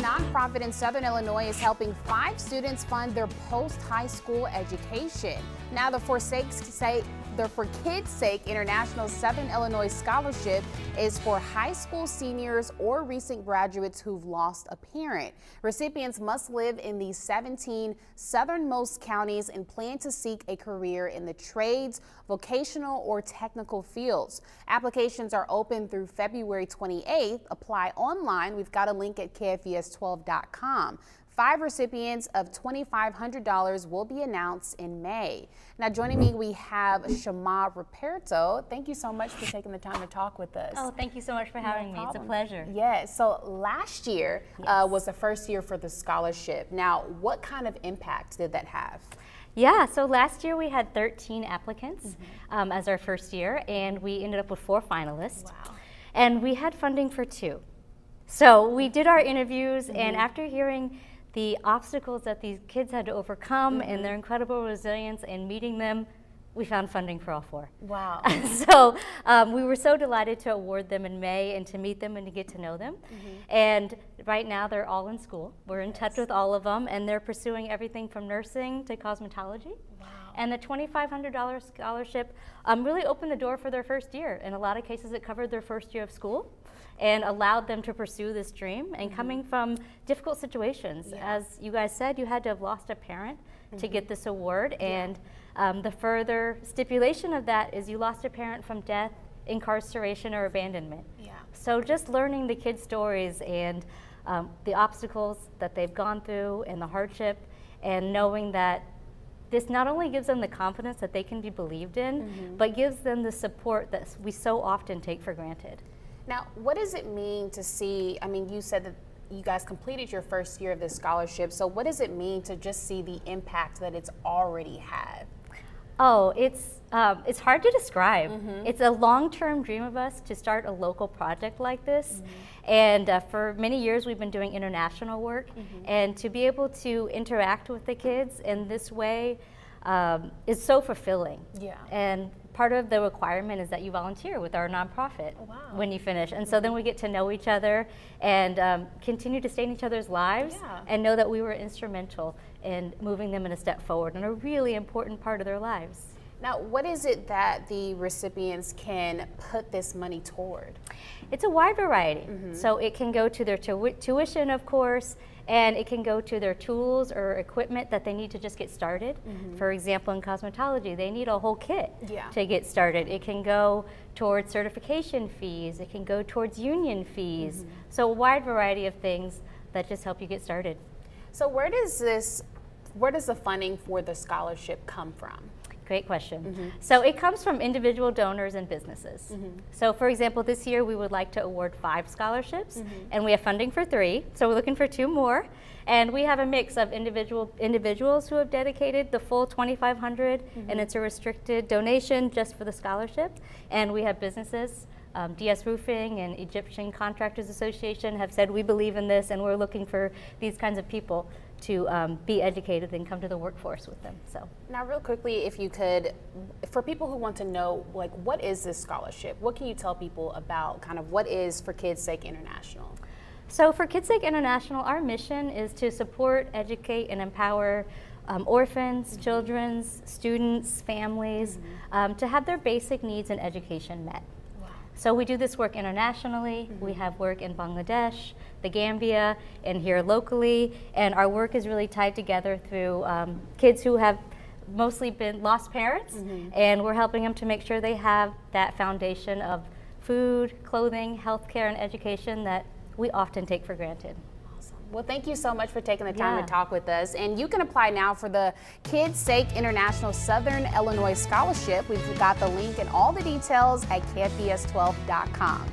nonprofit in Southern Illinois is helping 5 students fund their post-high school education. Now, the For Kids Sake International Southern Illinois Scholarship is for high school seniors or recent graduates who've lost a parent. Recipients must live in the 17 southernmost counties and plan to seek a career in the trades, vocational, or technical fields. Applications are open through February 28th. Apply online. We've got a link at KFVS12.com. 5 recipients of $2,500 will be announced in May. Now, joining me, we have Shama Ruperto. Thank you so much for taking the time to talk with us. Oh, thank you so much for having me. It's a pleasure. Yes. So last year was the first year for the scholarship. Now, what kind of impact did that have? Yeah, so last year we had 13 applicants as our first year, and we ended up with 4 finalists. Wow. And we had funding for 2. So we did our interviews, and after hearing the obstacles that these kids had to overcome and their incredible resilience and meeting them, we found funding for all 4. Wow. So we were so delighted to award them in May and to meet them and to get to know them. And right now they're all in school. We're in touch with all of them, and they're pursuing everything from nursing to cosmetology. Wow. And the $2,500 scholarship really opened the door for their first year. In a lot of cases, it covered their first year of school and allowed them to pursue this dream. And coming from difficult situations, as you guys said, you had to have lost a parent to get this award. And the further stipulation of that is you lost a parent from death, incarceration, or abandonment. So just learning the kids' stories and the obstacles that they've gone through and the hardship, and knowing that this not only gives them the confidence that they can be believed in, but gives them the support that we so often take for granted. Now, what does it mean to see, I mean, you said that you guys completed your first year of this scholarship, so what does it mean to just see the impact that it's already had? Oh, it's hard to describe. It's a long-term dream of us to start a local project like this. And for many years we've been doing international work, and to be able to interact with the kids in this way is so fulfilling. And part of the requirement is that you volunteer with our nonprofit when you finish. And so then we get to know each other and continue to stay in each other's lives and know that we were instrumental in moving them in a step forward and a really important part of their lives. Now, what is it that the recipients can put this money toward? It's a wide variety. So it can go to their tuition, of course, and it can go to their tools or equipment that they need to just get started. For example, in cosmetology, they need a whole kit to get started. It can go towards certification fees. It can go towards union fees. So a wide variety of things that just help you get started. So where does the funding for the scholarship come from? Great question. So it comes from individual donors and businesses. So for example, this year we would like to award 5 scholarships, and we have funding for 3, so we're looking for 2 more. And we have a mix of individuals who have dedicated the full $2,500, and it's a restricted donation just for the scholarship. And we have businesses, DS Roofing and Egyptian Contractors Association have said, we believe in this, and we're looking for these kinds of people to be educated and come to the workforce with them. So now, real quickly, if you could, for people who want to know, like, what is this scholarship? What can you tell people about kind of what is For Kids Sake International? So For Kids Sake International, our mission is to support, educate, and empower orphans, children's, students, families to have their basic needs and education met. So we do this work internationally. We have work in Bangladesh, the Gambia, and here locally. And our work is really tied together through kids who have mostly been lost parents. And we're helping them to make sure they have that foundation of food, clothing, healthcare, and education that we often take for granted. Well, thank you so much for taking the time to talk with us. And you can apply now for the Kids Sake International Southern Illinois Scholarship. We've got the link and all the details at KFVS12.com.